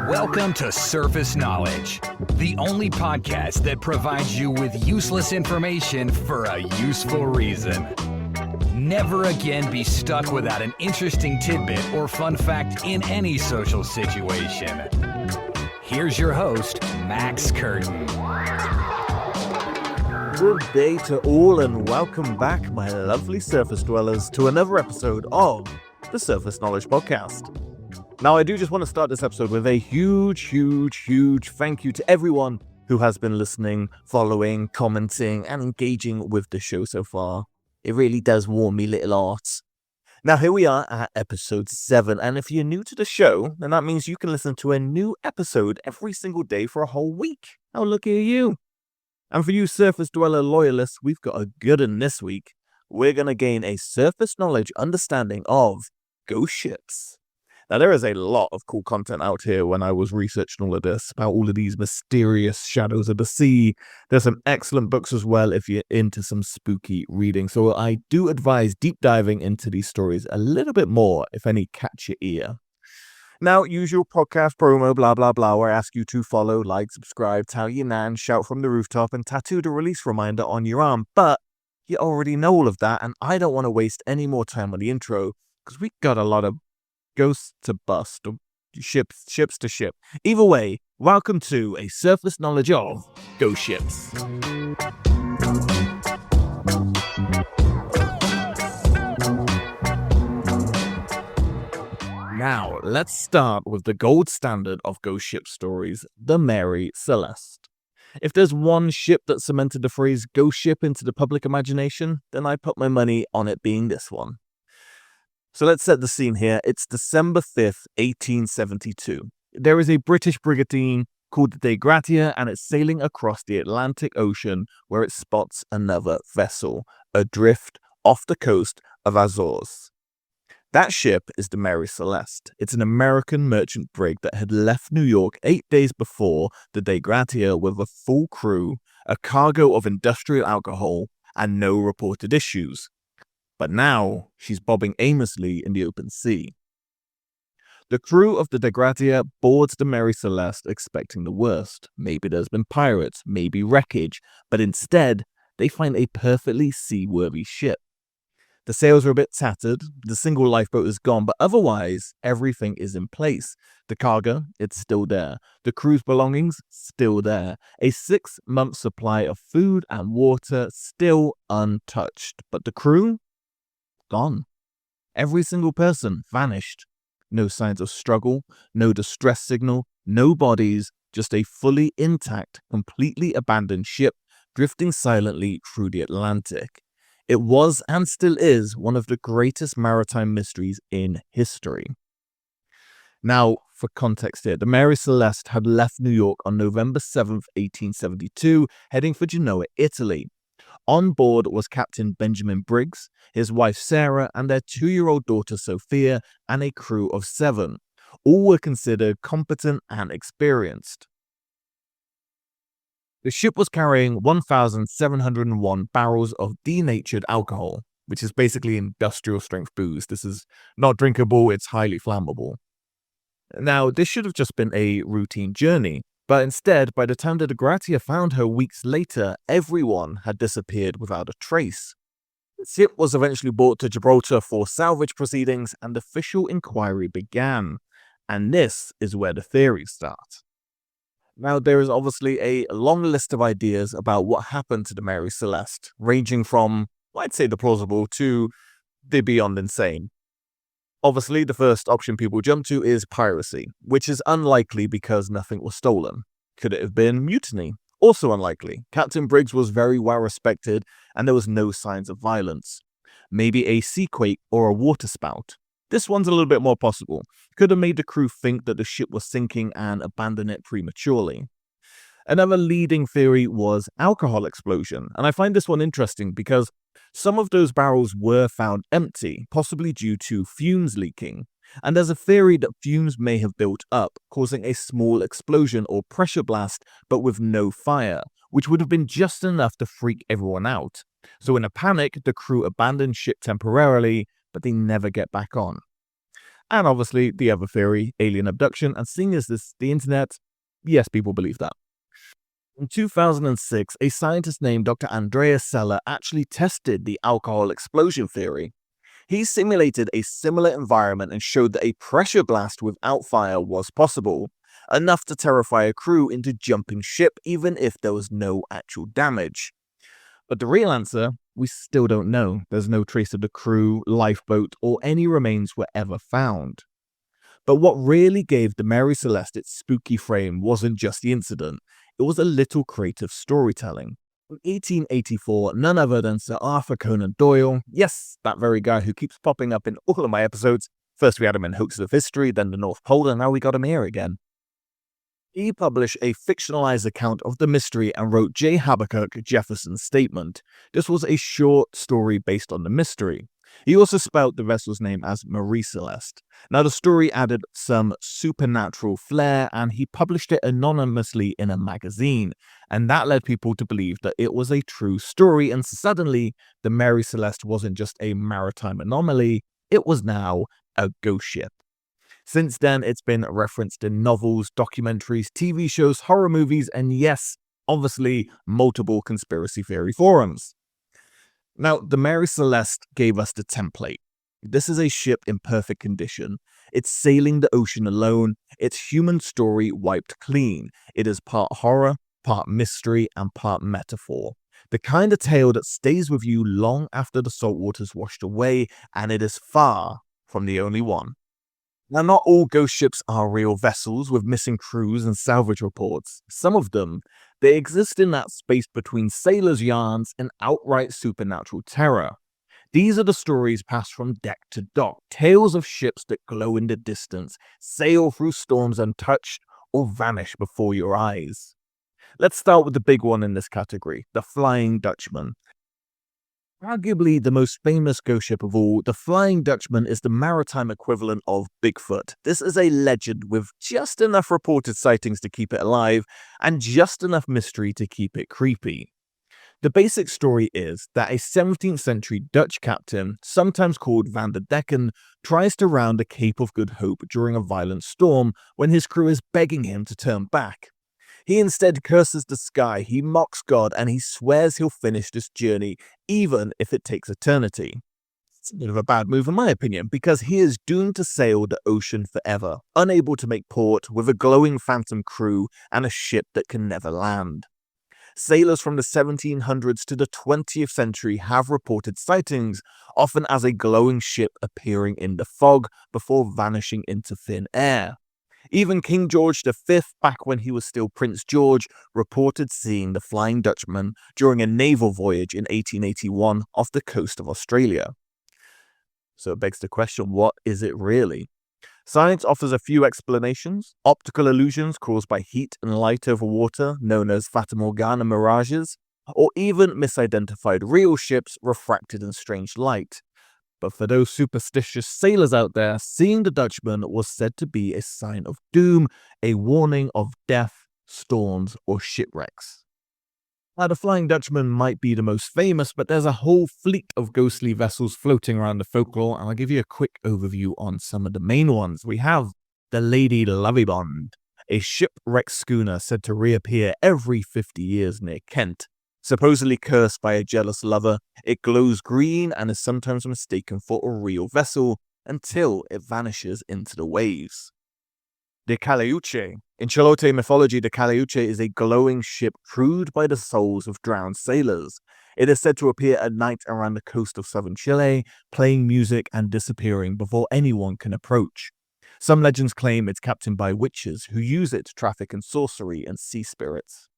Welcome to Surface Knowledge, the only podcast that provides you with useless information for a useful reason. Never again be stuck without an interesting tidbit or fun fact in any social situation. Here's your host, Max Curtin. Good day to all and welcome back, my lovely surface dwellers, to another episode of the Surface Knowledge Podcast. Now, I do just want to start this episode with a huge thank you to everyone who has been listening, following, commenting, and engaging with the show so far. It really does warm me little hearts. Now, here we are at episode 7, and if you're new to the show, then that means you can listen to a new episode every single day for a whole week. How lucky are you? And for you surface dweller loyalists, we've got a good one this week. We're going to gain a surface knowledge understanding of ghost ships. Now, there is a lot of cool content out here when I was researching all of this, about all of these mysterious shadows of the sea. There's some excellent books as well if you're into some spooky reading. So I do advise deep diving into these stories a little bit more, if any catch your ear. Now, usual podcast promo, blah, blah, blah, where I ask you to follow, like, subscribe, tell your nan, shout from the rooftop, and tattoo the release reminder on your arm. But you already know all of that, and I don't want to waste any more time on the intro, because we got a lot of ghosts to bust, or ships to ship. Either way, welcome to a surface knowledge of ghost ships. Now, let's start with the gold standard of ghost ship stories, the Mary Celeste. If there's one ship that cemented the phrase ghost ship into the public imagination, then I put my money on it being this one. So let's set the scene here. It's December 5th, 1872. There is a British brigantine called the Dei Gratia, and it's sailing across the Atlantic Ocean where it spots another vessel, adrift off the coast of Azores. That ship is the Mary Celeste. It's an American merchant brig that had left New York 8 days before the Dei Gratia with a full crew, a cargo of industrial alcohol, and no reported issues. But now, she's bobbing aimlessly in the open sea. The crew of the Dei Gratia boards the Mary Celeste expecting the worst. Maybe there's been pirates, maybe wreckage, but instead, they find a perfectly seaworthy ship. The sails are a bit tattered, the single lifeboat is gone, but otherwise, everything is in place. The cargo, it's still there. The crew's belongings, still there. A 6-month supply of food and water, still untouched. But the crew? Gone. Every single person vanished. No signs of struggle, no distress signal, no bodies, just a fully intact, completely abandoned ship drifting silently through the Atlantic. It was and still is one of the greatest maritime mysteries in history. Now, for context here, the Mary Celeste had left New York on November 7th, 1872, heading for Genoa, Italy. On board was Captain Benjamin Briggs, his wife Sarah, and their 2-year-old daughter Sophia, and a crew of 7. All were considered competent and experienced. The ship was carrying 1,701 barrels of denatured alcohol, which is basically industrial strength booze. This is not drinkable, it's highly flammable. Now, this should have just been a routine journey, but instead, by the time that the Gratia found her weeks later, everyone had disappeared without a trace. The ship was eventually brought to Gibraltar for salvage proceedings, and official inquiry began. And this is where the theories start. Now, there is obviously a long list of ideas about what happened to the Mary Celeste, ranging from, I'd say, the plausible to the beyond insane. Obviously, the first option people jump to is piracy, which is unlikely because nothing was stolen. Could it have been mutiny? Also unlikely. Captain Briggs was very well respected and there was no signs of violence. Maybe a seaquake or a waterspout. This one's a little bit more possible. Could have made the crew think that the ship was sinking and abandon it prematurely. Another leading theory was alcohol explosion, and I find this one interesting because some of those barrels were found empty, possibly due to fumes leaking, and there's a theory that fumes may have built up, causing a small explosion or pressure blast, but with no fire, which would have been just enough to freak everyone out. So in a panic, the crew abandoned ship temporarily, but they never get back on. And obviously, the other theory, alien abduction, and seeing as this the internet, yes, people believe that. In 2006, a scientist named Dr. Andreas Seller actually tested the alcohol explosion theory. He simulated a similar environment and showed that a pressure blast without fire was possible, enough to terrify a crew into jumping ship even if there was no actual damage. But the real answer, we still don't know. There's no trace of the crew, lifeboat, or any remains were ever found. But what really gave the Mary Celeste its spooky frame wasn't just the incident, it was a little creative storytelling. In 1884, none other than Sir Arthur Conan Doyle, yes, that very guy who keeps popping up in all of my episodes. First we had him in Hoaxes of History, then the North Pole, and now we got him here again. He published a fictionalized account of the mystery and wrote J. Habakkuk Jefferson's statement. This was a short story based on the mystery. He also spelled the vessel's name as Mary Celeste. Now the story added some supernatural flair and he published it anonymously in a magazine, and that led people to believe that it was a true story, and suddenly the Mary Celeste wasn't just a maritime anomaly, it was now a ghost ship. Since then, it's been referenced in novels, documentaries, TV shows, horror movies, and yes, obviously, multiple conspiracy theory forums. Now, the Mary Celeste gave us the template. This is a ship in perfect condition. It's sailing the ocean alone, its human story wiped clean. It is part horror, part mystery, and part metaphor. The kind of tale that stays with you long after the salt water's washed away, and it is far from the only one. Now, not all ghost ships are real vessels with missing crews and salvage reports. Some of them, they exist in that space between sailors' yarns and outright supernatural terror. These are the stories passed from deck to dock, tales of ships that glow in the distance, sail through storms untouched, or vanish before your eyes. Let's start with the big one in this category, the Flying Dutchman. Arguably the most famous ghost ship of all, the Flying Dutchman is the maritime equivalent of Bigfoot. This is a legend with just enough reported sightings to keep it alive, and just enough mystery to keep it creepy. The basic story is that a 17th century Dutch captain, sometimes called Van der Decken, tries to round the Cape of Good Hope during a violent storm when his crew is begging him to turn back. He instead curses the sky, he mocks God, and he swears he'll finish this journey, even if it takes eternity. It's a bit of a bad move in my opinion, because he is doomed to sail the ocean forever, unable to make port, with a glowing phantom crew and a ship that can never land. Sailors from the 1700s to the 20th century have reported sightings, often as a glowing ship appearing in the fog before vanishing into thin air. Even King George V, back when he was still Prince George, reported seeing the Flying Dutchman during a naval voyage in 1881 off the coast of Australia. So it begs the question, what is it really? Science offers a few explanations: optical illusions caused by heat and light over water, known as Fata Morgana mirages, or even misidentified real ships refracted in strange light. But for those superstitious sailors out there, seeing the Dutchman was said to be a sign of doom, a warning of death, storms, or shipwrecks. Now, the Flying Dutchman might be the most famous, but there's a whole fleet of ghostly vessels floating around the folklore, and I'll give you a quick overview on some of the main ones. We have the Lady Lovibond, a shipwrecked schooner said to reappear every 50 years near Kent. Supposedly cursed by a jealous lover, it glows green and is sometimes mistaken for a real vessel until it vanishes into the waves. The Caleuche. In Chalote mythology, the Caleuche is a glowing ship crewed by the souls of drowned sailors. It is said to appear at night around the coast of southern Chile, playing music and disappearing before anyone can approach. Some legends claim it's captained by witches who use it to traffic in sorcery and sea spirits.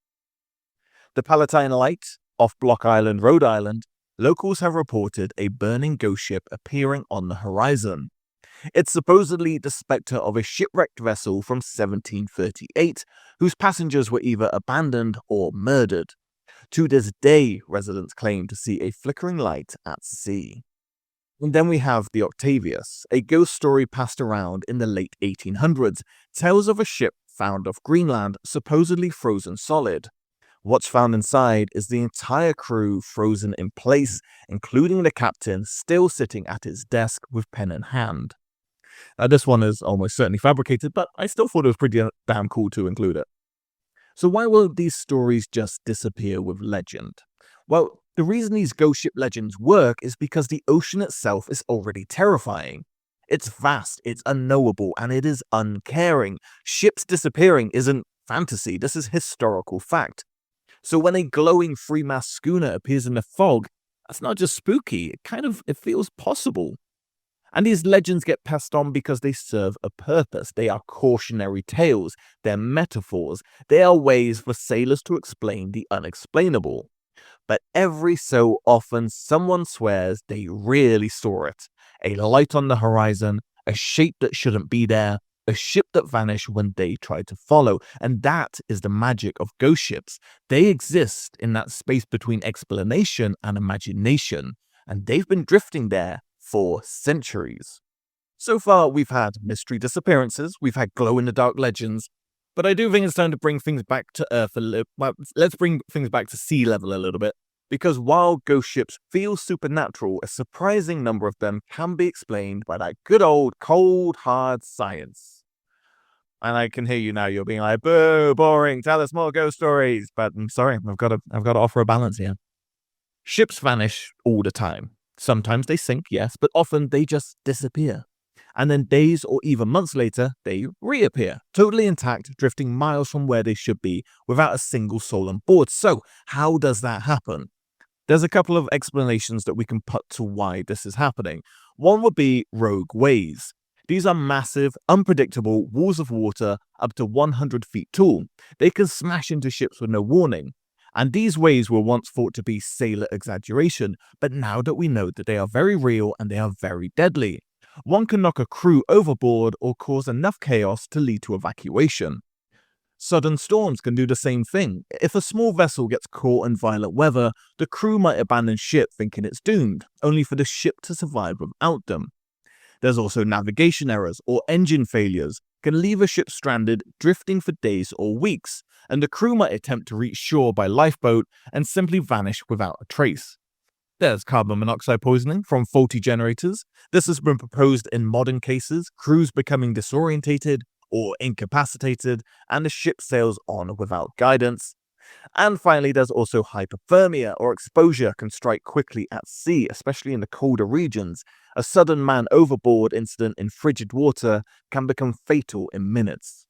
The Palatine Light, off Block Island, Rhode Island, locals have reported a burning ghost ship appearing on the horizon. It's supposedly the spectre of a shipwrecked vessel from 1738, whose passengers were either abandoned or murdered. To this day, residents claim to see a flickering light at sea. And then we have the Octavius, a ghost story passed around in the late 1800s, tells of a ship found off Greenland, supposedly frozen solid. What's found inside is the entire crew frozen in place, including the captain still sitting at his desk with pen in hand. This one is almost certainly fabricated, but I still thought it was pretty damn cool to include it. So why will these stories just disappear with legend? Well, the reason these ghost ship legends work is because the ocean itself is already terrifying. It's vast, it's unknowable, and it is uncaring. Ships disappearing isn't fantasy, this is historical fact. So when a glowing three-mast schooner appears in the fog, that's not just spooky, it feels possible. And these legends get passed on because they serve a purpose. They are cautionary tales, they're metaphors, they are ways for sailors to explain the unexplainable. But every so often, someone swears they really saw it. A light on the horizon, a shape that shouldn't be there, a ship that vanished when they tried to follow. And that is the magic of ghost ships. They exist in that space between explanation and imagination, and they've been drifting there for centuries. So far, we've had mystery disappearances, we've had glow-in-the-dark legends, but I do think it's time to bring things back to Earth a little. Well, let's bring things back to sea level a little bit, because while ghost ships feel supernatural, a surprising number of them can be explained by that good old cold, hard science. And I can hear you now, you're being like, boo, boring, tell us more ghost stories. But I'm sorry, I've got to offer a balance here. Ships vanish all the time. Sometimes they sink, yes, but often they just disappear. And then days or even months later, they reappear, totally intact, drifting miles from where they should be without a single soul on board. So, how does that happen? There's a couple of explanations that we can put to why this is happening. One would be rogue waves. These are massive, unpredictable walls of water up to 100 feet tall. They can smash into ships with no warning. And these waves were once thought to be sailor exaggeration, but now that we know that they are very real and they are very deadly, one can knock a crew overboard or cause enough chaos to lead to evacuation. Sudden storms can do the same thing. If a small vessel gets caught in violent weather, the crew might abandon ship thinking it's doomed, only for the ship to survive without them. There's also navigation errors or engine failures can leave a ship stranded, drifting for days or weeks, and the crew might attempt to reach shore by lifeboat and simply vanish without a trace. There's carbon monoxide poisoning from faulty generators. This has been proposed in modern cases, crews becoming disorientated or incapacitated, and the ship sails on without guidance. And finally, there's also hypothermia or exposure can strike quickly at sea, especially in the colder regions. A sudden man overboard incident in frigid water can become fatal in minutes.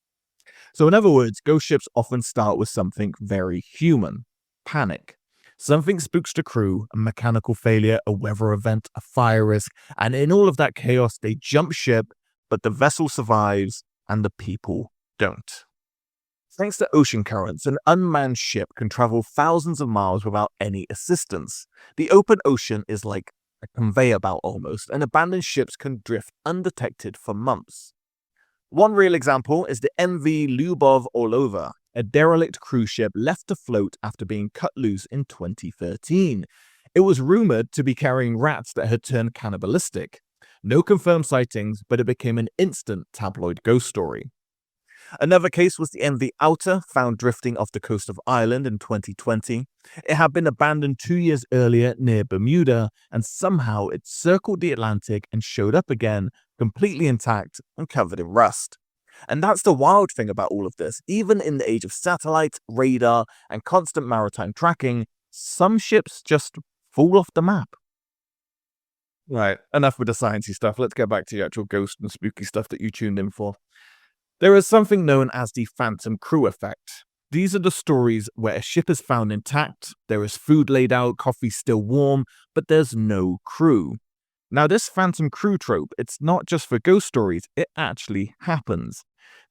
So in other words, ghost ships often start with something very human: panic. Something spooks the crew, a mechanical failure, a weather event, a fire risk, and in all of that chaos, they jump ship, but the vessel survives and the people don't. Thanks to ocean currents, an unmanned ship can travel thousands of miles without any assistance. The open ocean is like a conveyor belt almost, and abandoned ships can drift undetected for months. One real example is the MV Lyubov Orlova, a derelict cruise ship left afloat after being cut loose in 2013. It was rumored to be carrying rats that had turned cannibalistic. No confirmed sightings, but it became an instant tabloid ghost story. Another case was the MV Outer, found drifting off the coast of Ireland in 2020. It had been abandoned 2 years earlier near Bermuda, and somehow it circled the Atlantic and showed up again, completely intact and covered in rust. And that's the wild thing about all of this. Even in the age of satellites, radar, and constant maritime tracking, some ships just fall off the map. Right, enough with the sciencey stuff. Let's get back to the actual ghost and spooky stuff that you tuned in for. There is something known as the phantom crew effect. These are the stories where a ship is found intact, there is food laid out, coffee still warm, but there's no crew. Now this phantom crew trope, it's not just for ghost stories, it actually happens.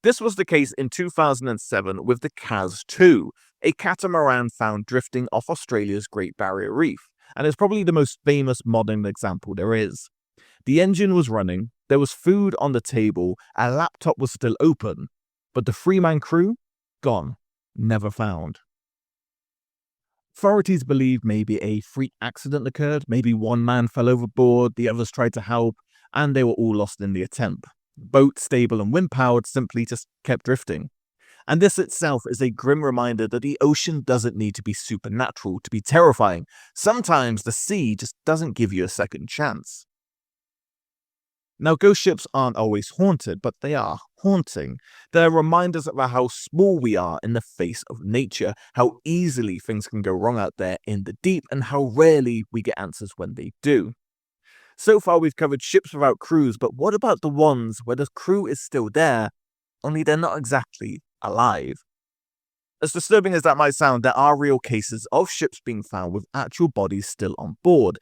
This was the case in 2007 with the Kaz 2, a catamaran found drifting off Australia's Great Barrier Reef, and it's probably the most famous modern example there is. The engine was running, there was food on the table, a laptop was still open, but the three-man crew? Gone. Never found. Authorities believe maybe a freak accident occurred, maybe one man fell overboard, the others tried to help, and they were all lost in the attempt. Boat, stable and wind-powered, simply just kept drifting. And this itself is a grim reminder that the ocean doesn't need to be supernatural to be terrifying. Sometimes the sea just doesn't give you a second chance. Now, ghost ships aren't always haunted, but they are haunting. They're reminders about how small we are in the face of nature, how easily things can go wrong out there in the deep, and how rarely we get answers when they do. So far, we've covered ships without crews, but what about the ones where the crew is still there, only they're not exactly alive? As disturbing as that might sound, there are real cases of ships being found with actual bodies still on board.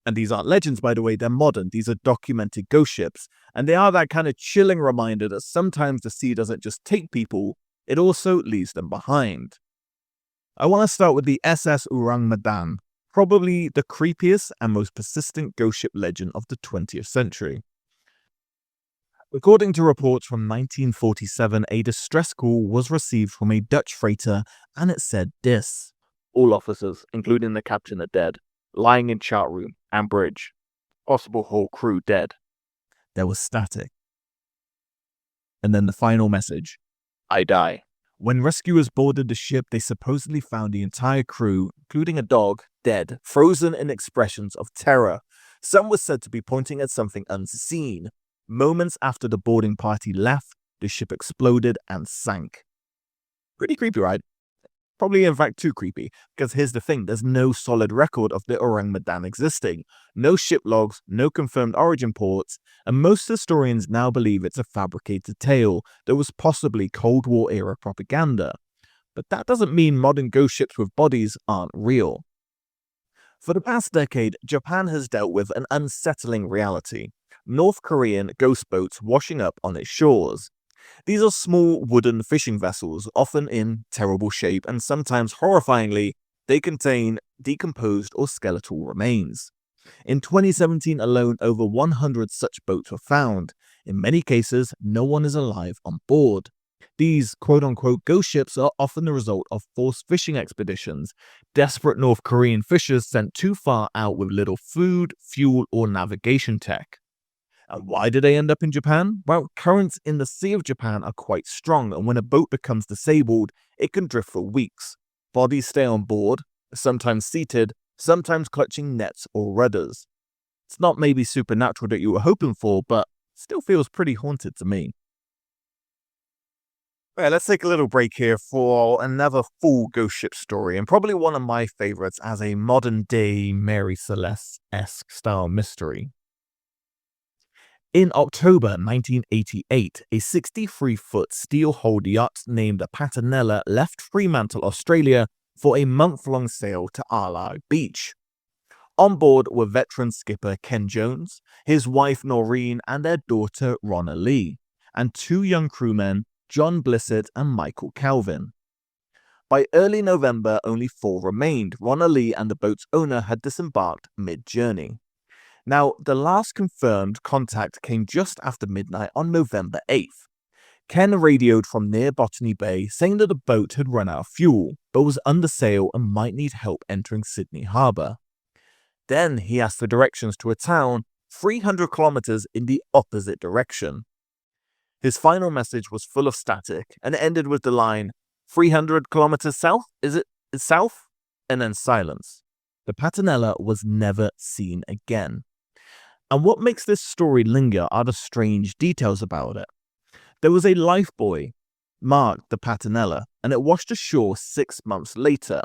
And these aren't legends, by the way, they're modern. These are documented ghost ships. And they are that kind of chilling reminder that sometimes the sea doesn't just take people, it also leaves them behind. I want to start with the SS Orang Medan, probably the creepiest and most persistent ghost ship legend of the 20th century. According to reports from 1947, a distress call was received from a Dutch freighter, and it said this: "All officers, including the captain, are dead. Lying in chart room and bridge. Possible whole crew dead." There was static. And then the final message: "I die." When rescuers boarded the ship, they supposedly found the entire crew, including a dog, dead, frozen in expressions of terror. Some were said to be pointing at something unseen. Moments after the boarding party left, the ship exploded and sank. Pretty creepy, right? Probably, in fact, too creepy, because here's the thing, there's no solid record of the Orang Medan existing. No ship logs, no confirmed origin ports, and most historians now believe it's a fabricated tale that was possibly Cold War era propaganda. But that doesn't mean modern ghost ships with bodies aren't real. For the past decade, Japan has dealt with an unsettling reality: North Korean ghost boats washing up on its shores. These are small wooden fishing vessels, often in terrible shape, and sometimes horrifyingly, they contain decomposed or skeletal remains. In 2017 alone, over 100 such boats were found. In many cases, no one is alive on board. These quote-unquote ghost ships are often the result of forced fishing expeditions, desperate North Korean fishers sent too far out with little food, fuel, or navigation tech. And why do they end up in Japan? Well, currents in the Sea of Japan are quite strong, and when a boat becomes disabled, it can drift for weeks. Bodies stay on board, sometimes seated, sometimes clutching nets or rudders. It's not maybe supernatural that you were hoping for, but still feels pretty haunted to me. Right, let's take a little break here for another full ghost ship story, and probably one of my favorites as a modern-day Mary Celeste-esque style mystery. In October 1988, a 63-foot steel-hulled yacht named the Patanela left Fremantle, Australia for a month-long sail to Arlo Beach. On board were veteran skipper Ken Jones, his wife Noreen, and their daughter Ronna Lee, and two young crewmen, John Blissett and Michael Calvin. By early November, only 4 remained. Ronna Lee and the boat's owner had disembarked mid-journey. Now, the last confirmed contact came just after midnight on November 8th. Ken radioed from near Botany Bay saying that the boat had run out of fuel, but was under sail and might need help entering Sydney Harbour. Then he asked for directions to a town 300 kilometers in the opposite direction. His final message was full of static and it ended with the line, 300 kilometers south? Is it south? And then silence. The Patanela was never seen again. And what makes this story linger are the strange details about it. There was a lifebuoy marked the Patanela, and it washed ashore 6 months later,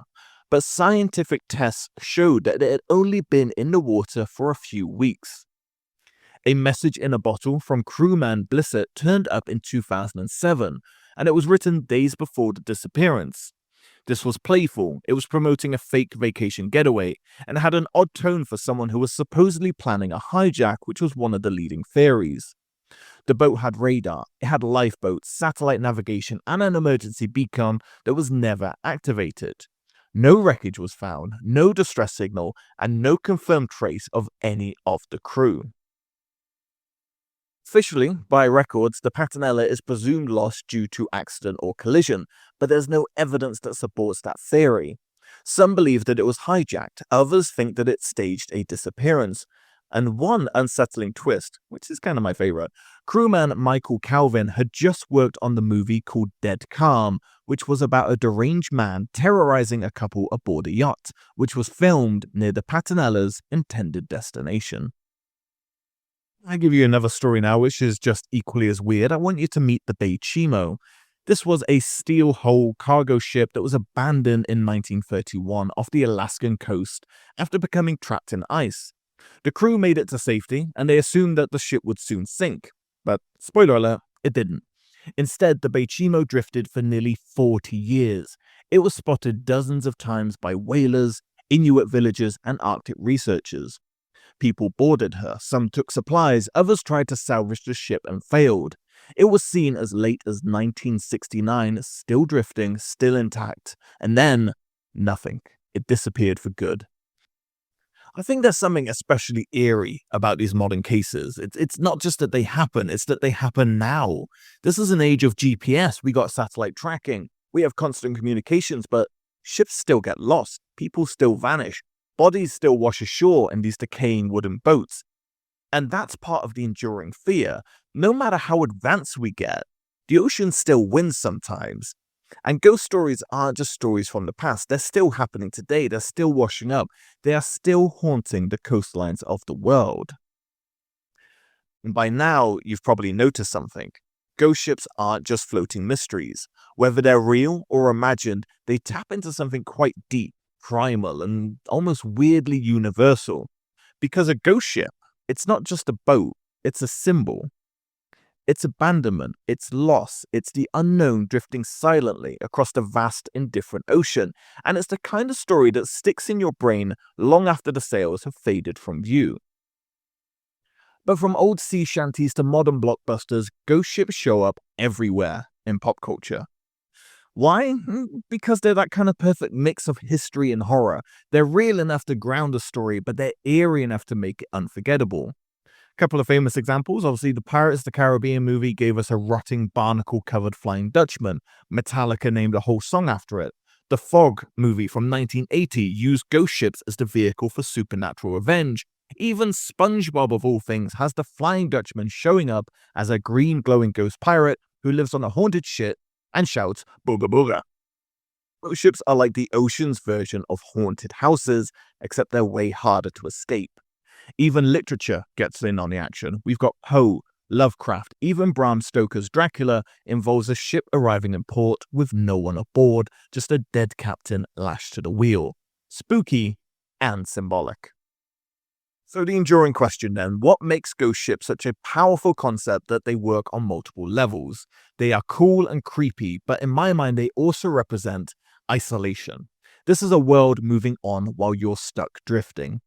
but scientific tests showed that it had only been in the water for a few weeks. A message in a bottle from crewman Blissett turned up in 2007, and it was written days before the disappearance. This was playful, it was promoting a fake vacation getaway, and had an odd tone for someone who was supposedly planning a hijack, which was one of the leading theories. The boat had radar, it had lifeboats, satellite navigation, and an emergency beacon that was never activated. No wreckage was found, no distress signal, and no confirmed trace of any of the crew. Officially, by records, the Patanela is presumed lost due to accident or collision, but there's no evidence that supports that theory. Some believe that it was hijacked, others think that it staged a disappearance. And one unsettling twist, which is kind of my favorite, crewman Michael Calvin had just worked on the movie called Dead Calm, which was about a deranged man terrorizing a couple aboard a yacht, which was filmed near the Patanela's intended destination. I give you another story now, which is just equally as weird. I want you to meet the Baychimo. This was a steel hull cargo ship that was abandoned in 1931 off the Alaskan coast after becoming trapped in ice. The crew made it to safety, and they assumed that the ship would soon sink. But, spoiler alert, it didn't. Instead, the Baychimo drifted for nearly 40 years. It was spotted dozens of times by whalers, Inuit villagers, and Arctic researchers. People boarded her, some took supplies, others tried to salvage the ship and failed. It was seen as late as 1969, still drifting, still intact, and then nothing. It disappeared for good. I think there's something especially eerie about these modern cases. It's not just that they happen, it's that they happen now. This is an age of GPS, we got satellite tracking, we have constant communications, but ships still get lost, people still vanish, bodies still wash ashore in these decaying wooden boats. And that's part of the enduring fear. No matter how advanced we get, the ocean still wins sometimes. And ghost stories aren't just stories from the past, they're still happening today, they're still washing up, they are still haunting the coastlines of the world. And by now, you've probably noticed something. Ghost ships aren't just floating mysteries. Whether they're real or imagined, they tap into something quite deep, primal, and almost weirdly universal. Because a ghost ship, it's not just a boat, it's a symbol. It's abandonment, it's loss, it's the unknown drifting silently across the vast, indifferent ocean, and it's the kind of story that sticks in your brain long after the sails have faded from view. But from old sea shanties to modern blockbusters, ghost ships show up everywhere in pop culture. Why? Because they're that kind of perfect mix of history and horror. They're real enough to ground a story, but they're eerie enough to make it unforgettable. Couple of famous examples, obviously the Pirates of the Caribbean movie gave us a rotting barnacle-covered Flying Dutchman. Metallica named a whole song after it. The Fog movie from 1980 used ghost ships as the vehicle for supernatural revenge. Even SpongeBob of all things has the Flying Dutchman showing up as a green glowing ghost pirate who lives on a haunted ship and shouts booga booga. Ghost ships are like the ocean's version of haunted houses, except they're way harder to escape. Even literature gets in on the action. We've got Poe, Lovecraft, even Bram Stoker's Dracula involves a ship arriving in port with no one aboard, just a dead captain lashed to the wheel. Spooky and symbolic. So the enduring question then, what makes ghost ships such a powerful concept that they work on multiple levels? They are cool and creepy, but in my mind they also represent isolation. This is a world moving on while you're stuck drifting.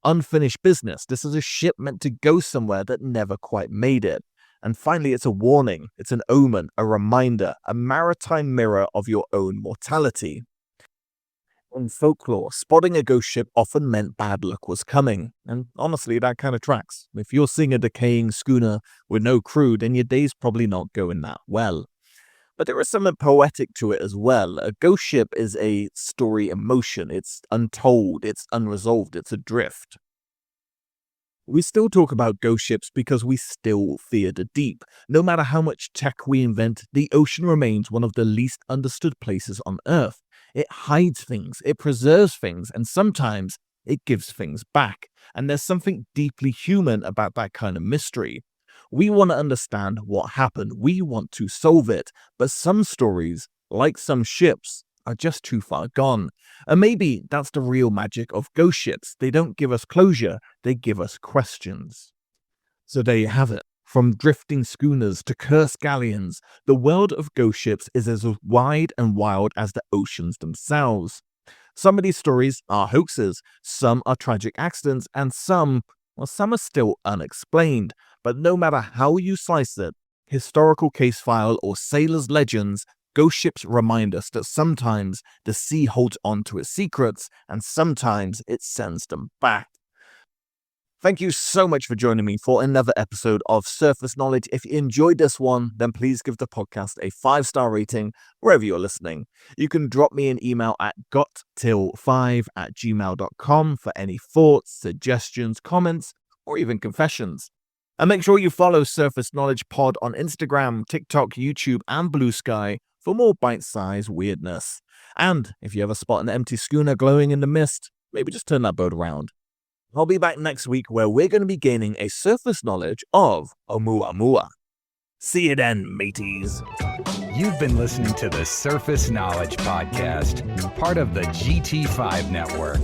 Unfinished business. This is a ship meant to go somewhere that never quite made it. And finally, it's a warning. It's an omen, a reminder, a maritime mirror of your own mortality. In folklore, spotting a ghost ship often meant bad luck was coming. And honestly, that kind of tracks. If you're seeing a decaying schooner with no crew, then your day's probably not going that well. But there is something poetic to it as well. A ghost ship is a story in motion. It's untold, it's unresolved, it's adrift. We still talk about ghost ships because we still fear the deep. No matter how much tech we invent, the ocean remains one of the least understood places on Earth. It hides things, it preserves things, and sometimes it gives things back. And there's something deeply human about that kind of mystery. We want to understand what happened. We want to solve it. But some stories, like some ships, are just too far gone. And maybe that's the real magic of ghost ships. They don't give us closure, they give us questions. So there you have it. From drifting schooners to cursed galleons, the world of ghost ships is as wide and wild as the oceans themselves. Some of these stories are hoaxes, some are tragic accidents, and some are still unexplained. But no matter how you slice it, historical case file or sailors' legends, ghost ships remind us that sometimes the sea holds on to its secrets and sometimes it sends them back. Thank you so much for joining me for another episode of Surface Knowledge. If you enjoyed this one, then please give the podcast a 5-star rating wherever you're listening. You can drop me an email at gottill5@gmail.com for any thoughts, suggestions, comments, or even confessions. And make sure you follow Surface Knowledge Pod on Instagram, TikTok, YouTube, and Blue Sky for more bite-sized weirdness. And if you ever spot an empty schooner glowing in the mist, maybe just turn that boat around. I'll be back next week where we're going to be gaining a surface knowledge of Oumuamua. See you then, mateys. You've been listening to the Surface Knowledge Podcast, part of the GT5 network.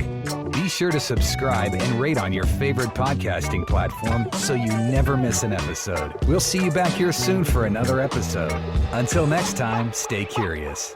Be sure to subscribe and rate on your favorite podcasting platform so you never miss an episode. We'll see you back here soon for another episode. Until next time, stay curious.